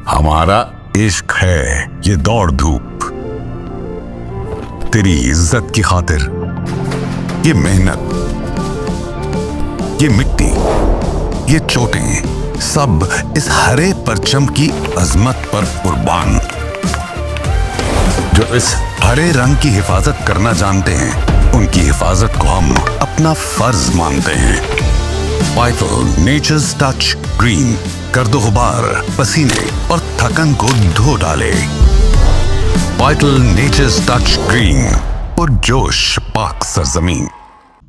ہمارا عشق ہے یہ دوڑ دھوپ، تیری عزت کی خاطر یہ محنت، یہ مٹی، یہ چوٹیں، سب اس ہرے پرچم کی عظمت پر قربان۔ جو اس ہرے رنگ کی حفاظت کرنا جانتے ہیں، ان کی حفاظت کو ہم اپنا فرض مانتے ہیں۔ وائٹل نیچرز ٹچ گرین، گرد و غبار، پسینے اور تھکن کو دھو ڈالے۔ وائٹل نیچرز ٹچ گرین، اور جوش پاک سرزمین۔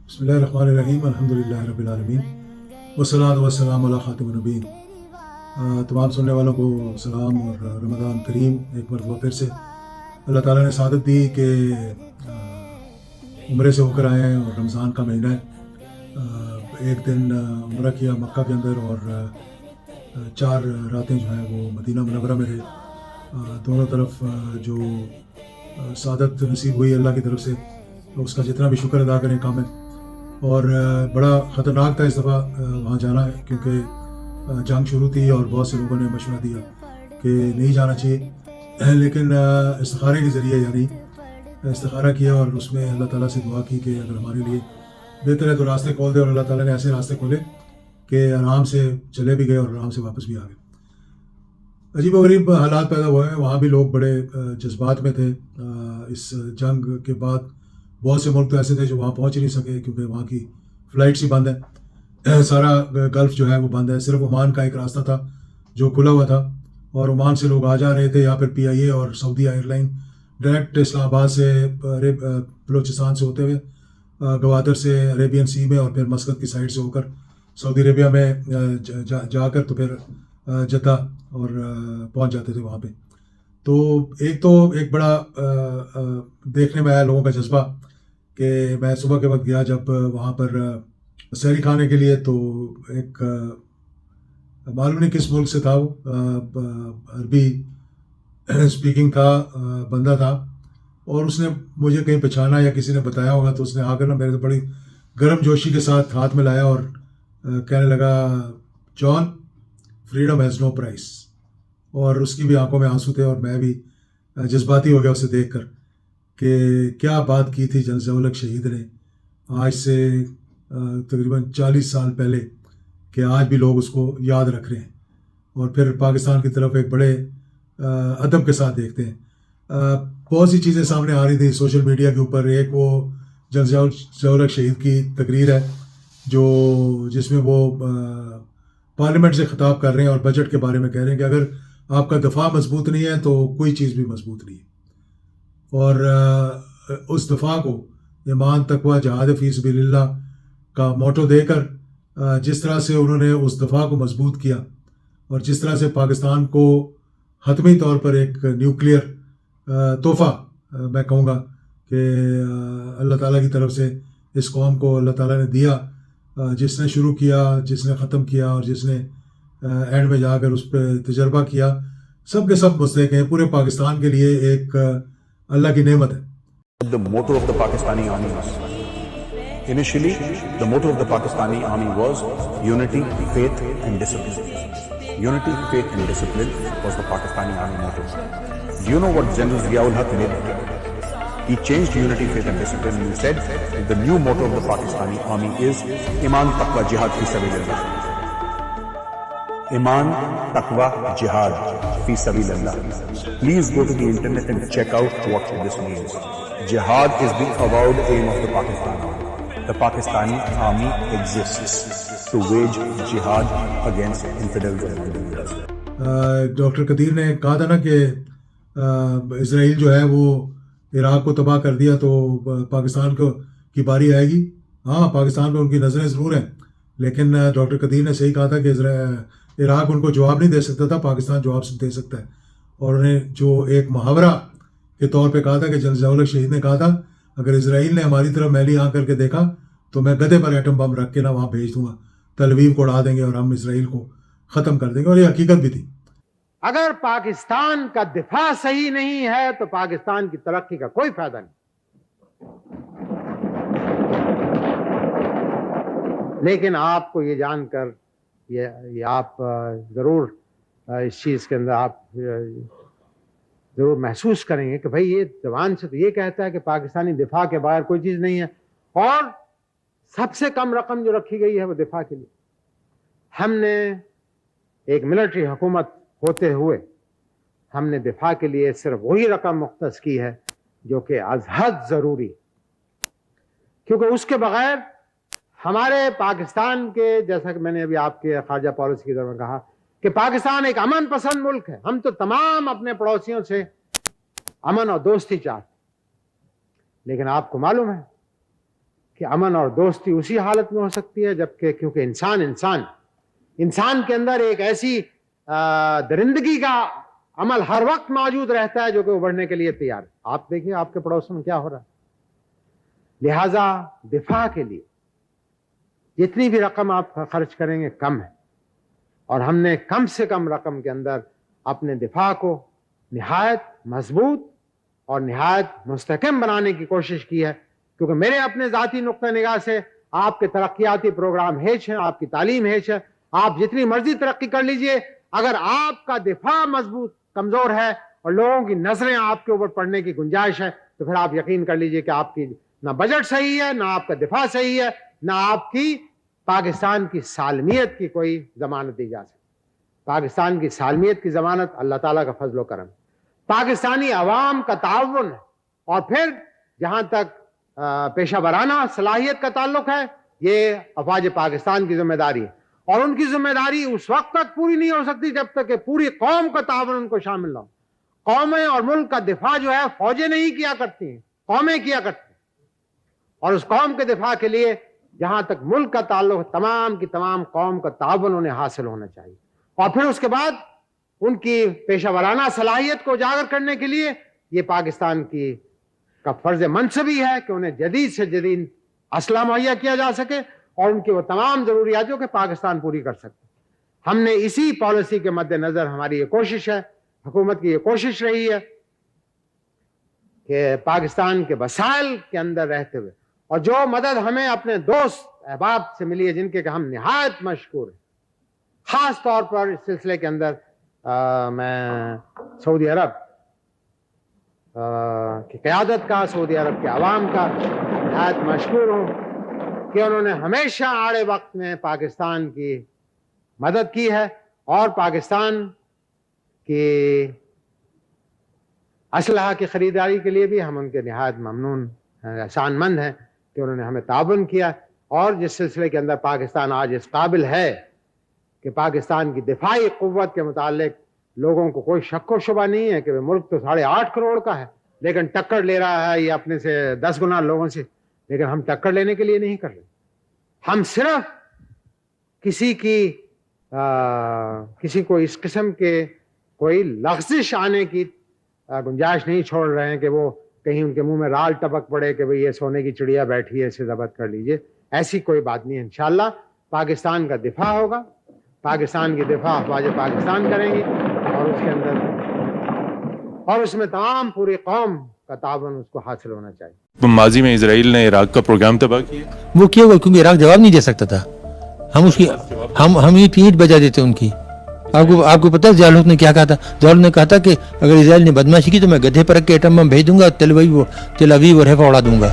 بسم اللہ الرحمن الرحیم، الحمدللہ رب العالمین، والصلاۃ والسلام علی خاتم النبیین۔ تمام سننے والوں کو سلام اور رمضان کریم ایک مرتبہ پھر سے۔ اللہ تعالیٰ نے سعادت دی کہ عمرے سے ہو کر آئے ہیں اور رمضان کا مہینہ ہے۔ ایک دن عمرہ کیا مکہ کے اندر، اور 4 راتیں جو ہیں وہ مدینہ منورہ میں رہے۔ دونوں طرف جو سعادت نصیب ہوئی اللہ کی طرف سے، اس کا جتنا بھی شکر ادا کریں کام ہے۔ اور بڑا خطرناک تھا اس دفعہ وہاں جانا، کیونکہ جنگ شروع تھی اور بہت سے لوگوں نے مشورہ دیا کہ نہیں جانا چاہیے، لیکن استخارے کے ذریعے یعنی استخارہ کیا، اور اس میں اللہ تعالیٰ سے دعا کی کہ اگر ہمارے لیے بہتر ہے تو راستے کھول دے، اور اللہ تعالیٰ نے ایسے راستے کھولے کہ آرام سے چلے بھی گئے اور آرام سے واپس بھی آ گئے۔ عجیب و غریب حالات پیدا ہوئے ہیں، وہاں بھی لوگ بڑے جذبات میں تھے۔ اس جنگ کے بعد بہت سے ملک تو ایسے تھے جو وہاں پہنچ ہی نہیں سکے، کیونکہ وہاں کی فلائٹس ہی بند ہیں، سارا گلف جو ہے وہ بند ہے۔ صرف عمان کا ایک راستہ تھا جو کھلا ہوا تھا، اور عمان سے لوگ آ جا رہے تھے، یا پھر PIA اور سعودی ایئر لائن ڈائریکٹ اسلام آباد سے بلوچستان سے ہوتے ہوئے گوادر سے عریبین سی میں، اور پھر مسقط کی سائڈ سے ہو کر سعودی عربیہ میں جا کر تو پھر جدہ اور پہنچ جاتے تھے وہاں پہ۔ تو ایک بڑا دیکھنے میں آیا لوگوں کا جذبہ کہ میں صبح کے وقت گیا جب وہاں پر سحری کھانے کے لیے، تو ایک معلوم نہیں کس ملک سے تھا، وہ عربی اسپیکنگ کا بندہ تھا، اور اس نے مجھے کہیں پہچانا یا کسی نے بتایا ہوگا، تو اس نے آ کر میرے سے بڑی گرم جوشی کے ساتھ ہاتھ میں لایا اور کہنے لگا، جان، فریڈم ہیز نو پرائس۔ اور اس کی بھی آنکھوں میں آنسو تھے، اور میں بھی جذباتی ہو گیا اسے دیکھ کر کہ کیا بات کی تھی جنرل ضیاء الحق شہید نے آج سے تقریباً 40 سال پہلے، کہ آج بھی لوگ اس کو یاد رکھ رہے ہیں، اور پھر پاکستان کی طرف ایک بڑے ادب کے ساتھ دیکھتے ہیں۔ بہت سی چیزیں سامنے آ رہی تھی سوشل میڈیا کے اوپر۔ ایک وہ جنرل ضیاء الحق شہید کی تقریر ہے جس میں وہ پارلیمنٹ سے خطاب کر رہے ہیں اور بجٹ کے بارے میں کہہ رہے ہیں کہ اگر آپ کا دفاع مضبوط نہیں ہے تو کوئی چیز بھی مضبوط نہیں ہے۔ اور اس دفاع کو ایمان، تقوی، جہاد فی سبیل اللہ کا موٹو دے کر جس طرح سے انہوں نے اس دفاع کو مضبوط کیا، اور جس طرح سے پاکستان کو حتمی طور پر ایک نیوکلیئر تحفہ میں کہوں گا کہ اللہ تعالیٰ کی طرف سے اس قوم کو اللہ تعالیٰ نے دیا، جس نے شروع کیا، جس نے ختم کیا، اور جس نے اینڈ میں جا کر اس پہ تجربہ کیا، سب کے سب مستحق ہیں۔ پورے پاکستان کے لیے ایک اللہ کی نعمت ہے۔ The motto of the Pakistani army was, initially, the motto of the Pakistani army was unity, faith and discipline. Unity, faith and discipline was the Pakistani army motto. Do you know what General Zia ul Haq did? He changed unity, faith and discipline, and he said the new motto of the Pakistani army is Iman, Taqwa, Jihad fi sabilillah. Iman, Taqwa, Jihad fi sabilillah. Please go to the internet and check out what this means. Jihad is the avowed aim of the Pakistani army. The Pakistani army exists to wage jihad against infidels and unbelievers. Doctor Qadeer نے کہا تھا نا کہ اسرائیل جو ہے وہ عراق کو تباہ کر دیا تو پاکستان کی باری آئے گی۔ ہاں، پاکستان پہ ان کی نظریں ضرور ہیں، لیکن ڈاکٹر قدیر نے صحیح کہا تھا کہ عراق ان کو جواب نہیں دے سکتا تھا، پاکستان جواب دے سکتا ہے۔ اور انہوں نے جو ایک محاورہ کے طور پہ کہا تھا کہ جنرل ضیاء الحق شہید نے کہا تھا، اگر اسرائیل نے ہماری طرف میلی آنکھ کر کے دیکھا تو میں گدھے پر ایٹم بم رکھ کے نا وہاں بھیج دوں گا، تل اویو کو اڑا دیں گے اور ہم اسرائیل کو ختم کر دیں گے۔ اور یہ حقیقت بھی تھی۔ اگر پاکستان کا دفاع صحیح نہیں ہے تو پاکستان کی ترقی کا کوئی فائدہ نہیں۔ لیکن آپ کو یہ جان کر یہ آپ ضرور اس چیز کے اندر آپ ضرور محسوس کریں گے کہ بھائی یہ زبان سے تو یہ کہتا ہے کہ پاکستانی دفاع کے بغیر کوئی چیز نہیں ہے، اور سب سے کم رقم جو رکھی گئی ہے وہ دفاع کے لیے. ہم نے ایک ملٹری حکومت ہوتے ہوئے ہم نے دفاع کے لیے صرف وہی رقم مختص کی ہے جو کہ از حد ضروری، کیونکہ اس کے بغیر ہمارے پاکستان کے، جیسا کہ میں نے ابھی آپ کے خارجہ پالیسی کے دوران کہا کہ پاکستان ایک امن پسند ملک ہے. ہم تو تمام اپنے پڑوسیوں سے امن اور دوستی چاہتے، لیکن آپ کو معلوم ہے کہ امن اور دوستی اسی حالت میں ہو سکتی ہے جبکہ کیونکہ انسان کے اندر ایک ایسی درندگی کا عمل ہر وقت موجود رہتا ہے جو کہ ابھرنے کے لیے تیار ہے. آپ دیکھیں آپ کے پڑوسوں میں کیا ہو رہا ہے. لہذا دفاع کے لیے جتنی بھی رقم آپ خرچ کریں گے کم ہے، اور ہم نے کم سے کم رقم کے اندر اپنے دفاع کو نہایت مضبوط اور نہایت مستحکم بنانے کی کوشش کی ہے. کیونکہ میرے اپنے ذاتی نقطہ نگاہ سے آپ کے ترقیاتی پروگرام ہیچ ہیں، آپ کی تعلیم ہیچ ہے، آپ جتنی مرضی ترقی کر لیجئے، اگر آپ کا دفاع مضبوط کمزور ہے اور لوگوں کی نظریں آپ کے اوپر پڑنے کی گنجائش ہے تو پھر آپ یقین کر لیجئے کہ آپ کی نہ بجٹ صحیح ہے، نہ آپ کا دفاع صحیح ہے، نہ آپ کی پاکستان کی سالمیت کی کوئی ضمانت دی جا سکتی. پاکستان کی سالمیت کی ضمانت اللہ تعالیٰ کا فضل و کرم، پاکستانی عوام کا تعاون ہے، اور پھر جہاں تک پیشہ ورانہ صلاحیت کا تعلق ہے یہ افواج پاکستان کی ذمہ داری ہے، اور ان کی ذمہ داری اس وقت تک پوری نہیں ہو سکتی جب تک کہ پوری قوم کا تعاون ان کو شامل نہ ہو. قومیں اور ملک کا دفاع جو ہے فوجیں نہیں کیا کرتی ہیں، قومیں کیا کرتی ہیں، اور اس قوم کے دفاع کے لیے جہاں تک ملک کا تعلق تمام کی تمام قوم کا تعاون انہیں حاصل ہونا چاہیے. اور پھر اس کے بعد ان کی پیشہ ورانہ صلاحیت کو اجاگر کرنے کے لیے یہ پاکستان کا فرض منصبی ہے کہ انہیں جدید سے جدید اسلحہ مہیا کیا جا سکے اور ان کی وہ تمام ضروریاتوں کے پاکستان پوری کر سکے. ہم نے اسی پالیسی کے مد نظر ہماری یہ کوشش ہے، حکومت کی یہ کوشش رہی ہے کہ پاکستان کے وسائل کے اندر رہتے ہوئے اور جو مدد ہمیں اپنے دوست احباب سے ملی ہے جن کے کہ ہم نہایت مشکور ہیں، خاص طور پر اس سلسلے کے اندر میں سعودی عرب کی قیادت کا، سعودی عرب کے عوام کا نہایت مشکور ہوں کہ انہوں نے ہمیشہ آڑے وقت میں پاکستان کی مدد کی ہے، اور پاکستان کی اسلحہ کی خریداری کے لیے بھی ہم ان کے نہایت ممنون احسان مند ہیں کہ انہوں نے ہمیں تعاون کیا. اور جس سلسلے کے اندر پاکستان آج اس قابل ہے کہ پاکستان کی دفاعی قوت کے متعلق لوگوں کو کوئی شک و شبہ نہیں ہے کہ ملک تو 8.5 کروڑ کا ہے لیکن ٹکر لے رہا ہے یہ اپنے سے 10 گنا لوگوں سے، لیکن ہم ٹکر لینے کے لیے نہیں کر رہے. ہم صرف کسی کو اس قسم کے کوئی لغزش آنے کی گنجائش نہیں چھوڑ رہے ہیں کہ وہ کہیں ان کے منہ میں رال ٹپک پڑے کہ بھئی یہ سونے کی چڑیا بیٹھی ہے، اسے ضبط کر لیجئے. ایسی کوئی بات نہیں ہے. انشاءاللہ پاکستان کا دفاع ہوگا، پاکستان کی دفاع افواج پاکستان کریں گی، اور اس کے اندر اور اس میں تمام پوری قوم کا تعاون اس کو حاصل ہونا چاہیے. ماضی میں اسرائیل نے عراق کا پروگرام تباہ کیا، وہ کیا ہوا کیونکہ عراق جواب نہیں دے سکتا تھا. ہم یہ پیٹ بجا دیتے ان کی. آپ کو پتا ہے ضیاء نے کیا کہا تھا؟ ضیاء نے کہا تھا کہ اگر اسرائیل نے بدماشی کی تو میں گدھے پر رکھ کے ایٹم بم بھیج دوں گا، تل اویو اور حیفا اڑا دوں گا.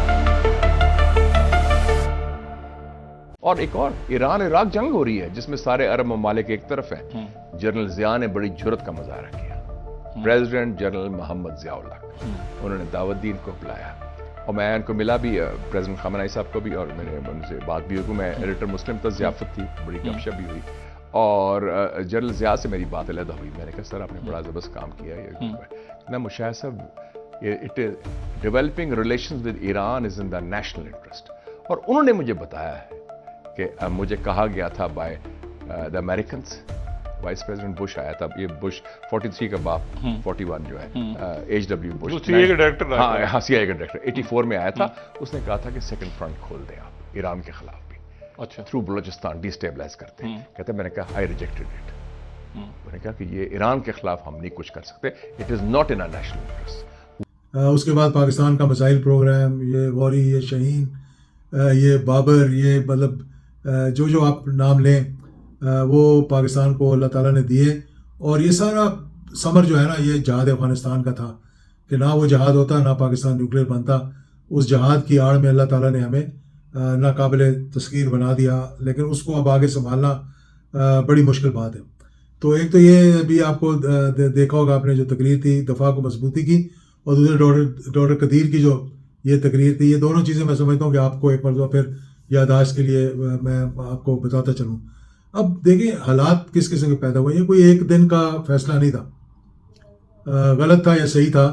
اور ایک اور ایران عراق جنگ ہو رہی ہے جس میں سارے عرب ممالک ایک طرف ہیں. جنرل ضیاء نے بڑی جرت کا مظاہرہ کیا. پریزیڈنٹ جنرل محمد ضیاء اللہ انہوں نے دعوت دی، ان کو بلایا، اور میں ان کو ملا بھی، پریزیڈنٹ خامنہ ای صاحب کو بھی، اور میں نے ان سے بات بھی ہوئی. میں ایڈیٹر مسلم تک ضیافت تھی، بڑی گپ شپ بھی ہوئی، اور جنرل ضیاء سے میری بات علیحدہ ہوئی. میں نے کہا سر آپ نے بڑا زبردست کام کیا ہے. مشاہد صاحب developing relations with Iran is in the national interest. اور انہوں نے مجھے بتایا ہے کہ مجھے کہا گیا تھا by the Americans, vice president Bush آیا تھا، یہ بش 43 کا باپ 41 جو ہے ایچ ڈبلیو بش، سی آئی کا ڈائریکٹر، ہاں سی آئی کا ڈائریکٹر 84 میں آیا تھا. اس نے کہا تھا کہ سیکنڈ فرنٹ کھول دیں آپ ایران کے خلاف بھی، اچھا تھرو بلوچستان ڈی اسٹیبلائز کرتے ہیں. کہتے ہیں میں نے کہا آئی ریجیکٹڈ اٹ. میں نے کہا کہ یہ ایران کے خلاف ہم نہیں کچھ کر سکتے، it is not in our national interest. اس کے بعد پاکستان کا مسائل پروگرام، یہ غوری، یہ شاہین، یہ بابر، یہ مطلب جو آپ نام لیں، وہ پاکستان کو اللہ تعالیٰ نے دیے. اور یہ سارا ثمر جو ہے نا یہ جہاد افغانستان کا تھا کہ نہ وہ جہاد ہوتا نہ پاکستان نیوکلیئر بنتا. اس جہاد کی آڑ میں اللہ تعالیٰ نے ہمیں ناقابل تسخیر بنا دیا, لیکن اس کو اب آگے سنبھالنا بڑی مشکل بات ہے. تو ایک تو یہ بھی آپ کو دیکھا ہوگا آپ نے جو تقریر تھی دفاع کو مضبوطی کی, اور دوسرے ڈاکٹر قدیر کی جو یہ تقریر تھی. یہ دونوں چیزیں میں سمجھتا ہوں کہ آپ کو ایک مرتبہ پھر یادداشت کے لیے میں آپ کو بتاتا چلوں. اب دیکھیں حالات کس قسم کے پیدا ہوئے, یہ کوئی ایک دن کا فیصلہ نہیں تھا, غلط تھا یا صحیح تھا.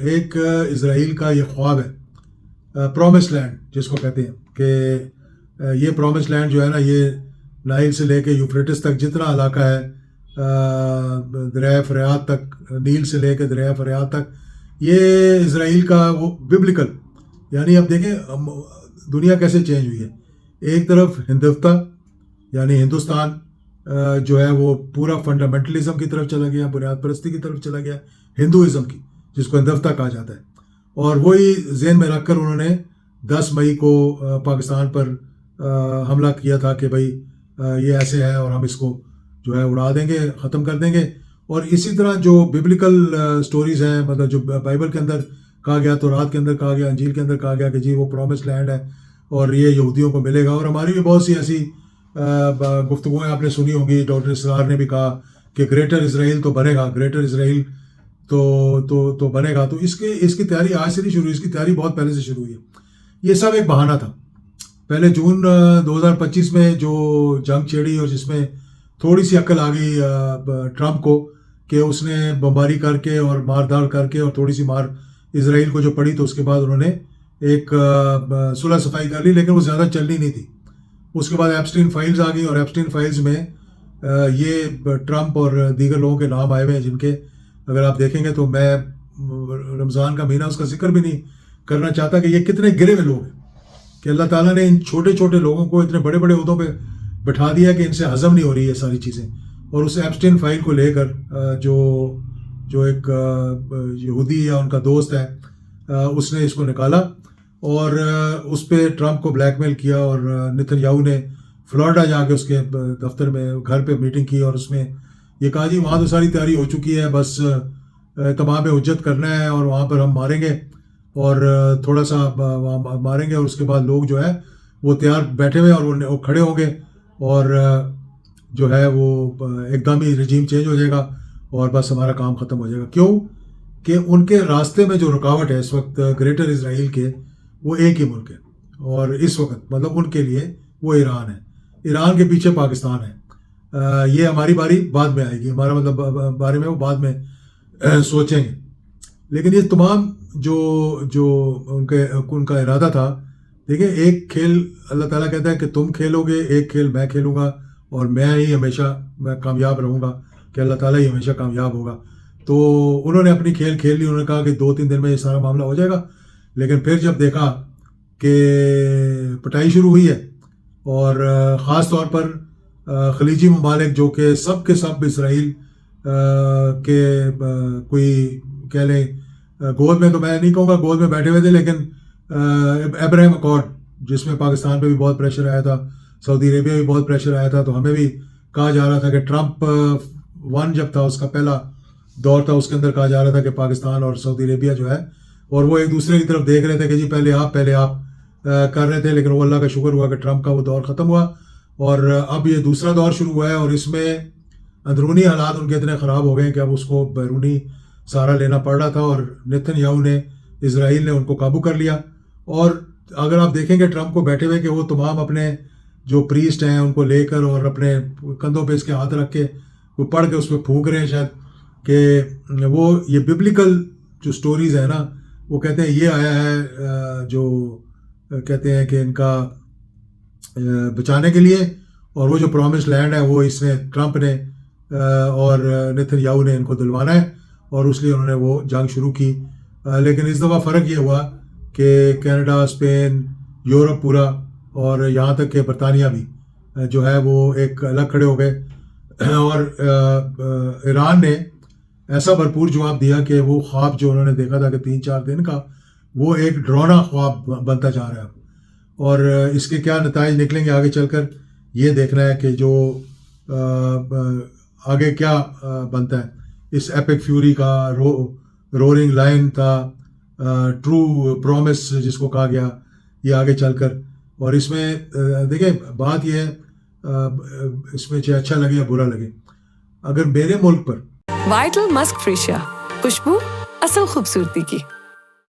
ایک اسرائیل کا یہ خواب ہے پرومس لینڈ جس کو کہتے ہیں, کہ یہ پرومس لینڈ جو ہے نا یہ نائل سے لے کے یوفریٹس تک جتنا علاقہ ہے, دریائے فریات تک, نیل سے لے کے دریائے فریات تک, یہ اسرائیل کا وہ ببلیکل. یعنی اب دیکھیں دنیا کیسے چینج ہوئی ہے. ایک طرف ہندوتا یعنی ہندوستان جو ہے وہ پورا فنڈامنٹلزم کی طرف چلا گیا, بنیاد پرستی کی طرف چلا گیا, ہندوازم کی جس کو ہندوتا کہا جاتا ہے. اور وہی ذہن میں رکھ کر انہوں نے 10 مئی کو پاکستان پر حملہ کیا تھا کہ بھائی یہ ایسے ہے اور ہم اس کو جو ہے اڑا دیں گے, ختم کر دیں گے. اور اسی طرح جو ببلیکل سٹوریز ہیں, مطلب جو بائبل کے اندر کہا گیا, تورات کے اندر کہا گیا, انجیل کے اندر کہا گیا کہ جی وہ پرومس لینڈ ہے اور یہ یہودیوں کو ملے گا. اور ہماری بھی بہت سی ایسی گفتگویں آپ نے سنی ہوں گی. ڈاکٹر اسرار نے بھی کہا کہ گریٹر اسرائیل تو بنے گا, گریٹر اسرائیل تو بنے گا. تو اس کی تیاری آج سے نہیں شروع ہوئی, اس کی تیاری بہت پہلے سے شروع ہوئی ہے. یہ سب ایک بہانہ تھا. پہلے جون 2025 میں جو جنگ چھیڑی اور جس میں تھوڑی سی عقل آ گئی ٹرمپ کو کہ اس نے بمباری کر کے اور مار دھاڑ کر کے اور تھوڑی سی مار اسرائیل کو جو پڑی, تو اس کے بعد انہوں نے ایک صلح صفائی کر لی, لیکن وہ زیادہ چلنی نہیں تھی. اس کے بعد ایپسٹین فائلز آ گئی, اور ایپسٹین فائلز میں یہ ٹرمپ اور دیگر لوگوں کے نام آئے ہوئے ہیں جن کے اگر آپ دیکھیں گے تو میں رمضان کا مہینہ اس کا ذکر بھی نہیں کرنا چاہتا کہ یہ کتنے گرے ہوئے لوگ ہیں کہ اللہ تعالیٰ نے ان چھوٹے چھوٹے لوگوں کو اتنے بڑے بڑے عہدوں پہ بٹھا دیا کہ ان سے ہضم نہیں ہو رہی ہے ساری چیزیں. اور اس ایپسٹین فائل کو لے کر جو ایک یہودی یا ان کا دوست ہے اس نے اس کو نکالا اور اس پہ ٹرمپ کو بلیک میل کیا. اور نتن یاہو نے فلوریڈا جا کے اس کے دفتر میں گھر پہ میٹنگ کی اور اس میں یہ کہا جی وہاں تو ساری تیاری ہو چکی ہے, بس تمام حجت کرنا ہے اور وہاں پر ہم ماریں گے اور تھوڑا سا وہاں ماریں گے, اور اس کے بعد لوگ جو ہے وہ تیار بیٹھے ہوئے اور وہ کھڑے ہوں گے اور جو ہے وہ ایک دم ہی رجیم چینج ہو جائے گا اور بس ہمارا کام ختم ہو جائے گا. کیوں کہ ان کے راستے میں جو رکاوٹ ہے اس وقت گریٹر اسرائیل کے, وہ ایک ہی ملک ہے. اور اس وقت مطلب ان کے لیے وہ ایران ہے. ایران کے پیچھے پاکستان ہے. یہ ہماری باری بعد میں آئے گی, ہمارا مطلب بارے میں وہ بعد میں سوچیں گے. لیکن یہ تمام جو ان کا ارادہ تھا, دیکھیں ایک کھیل اللہ تعالیٰ کہتا ہے کہ تم کھیلو گے, ایک کھیل میں کھیلوں گا اور میں ہی ہمیشہ میں کامیاب رہوں گا, کہ اللہ تعالیٰ ہی ہمیشہ کامیاب ہوگا. تو انہوں نے اپنی کھیل کھیل لی. انہوں نے کہا کہ 2-3 دن میں یہ سارا معاملہ ہو جائے گا. لیکن پھر جب دیکھا کہ پٹائی شروع ہوئی ہے اور خاص طور پر خلیجی ممالک جو کہ سب کے سب اسرائیل کے کوئی کہہ لیں گود میں, تو میں نہیں کہوں گا گود میں بیٹھے ہوئے تھے, لیکن ابراہیم اکارڈ جس میں پاکستان پہ بھی بہت پریشر آیا تھا, سعودی عربیہ بھی بہت پریشر آیا تھا, تو ہمیں بھی کہا جا رہا تھا کہ ٹرمپ 1 جب تھا اس کا پہلا دور تھا, اس کے اندر کہا جا رہا تھا کہ پاکستان اور سعودی عربیہ جو ہے اور وہ ایک دوسرے کی طرف دیکھ رہے تھے کہ جی پہلے آپ کر رہے تھے. لیکن وہ اللہ کا شکر ہوا کہ ٹرمپ کا وہ دور ختم ہوا اور اب یہ دوسرا دور شروع ہوا ہے. اور اس میں اندرونی حالات ان کے اتنے خراب ہو گئے کہ اب اس کو بیرونی سہارا لینا پڑ رہا تھا, اور نتن یاہو نے اسرائیل نے ان کو قابو کر لیا. اور اگر آپ دیکھیں گے ٹرمپ کو بیٹھے ہوئے کہ وہ تمام اپنے جو پریسٹ ہیں ان کو لے کر اور اپنے کندھوں پہ اس کے ہاتھ رکھ کے وہ پڑھ کے اس پہ پھونک رہے ہیں شاید, کہ وہ یہ ببلیکل جو سٹوریز ہیں نا وہ کہتے ہیں یہ آیا ہے جو کہتے ہیں کہ ان کا بچانے کے لیے, اور وہ جو پرومس لینڈ ہے وہ اس نے ٹرمپ نے اور نتن یاہو نے ان کو دلوانا ہے, اور اس لیے انہوں نے وہ جنگ شروع کی. لیکن اس دفعہ فرق یہ ہوا کہ کینیڈا, اسپین, یورپ پورا اور یہاں تک کہ برطانیہ بھی جو ہے وہ ایک الگ کھڑے ہو گئے. اور ایران نے ایسا بھرپور جواب دیا کہ وہ خواب جو انہوں نے دیکھا تھا کہ 3-4 دن کا, وہ ایک ڈراؤنا خواب بنتا جا رہا ہے. اور اس کے کیا نتائج نکلیں گے آگے چل کر یہ دیکھنا ہے کہ جو آگے کیا بنتا ہے. اس ایپک فیوری کا رورنگ لائن کا ٹرو پرومس جس کو کہا گیا, یہ آگے چل کر, اور اس میں دیکھیں بات یہ ہے, اس میں چاہے اچھا لگے یا برا لگے, اگر میرے ملک پر وائٹل مسک فریشیا, خوشبو اصل خوبصورتی کی.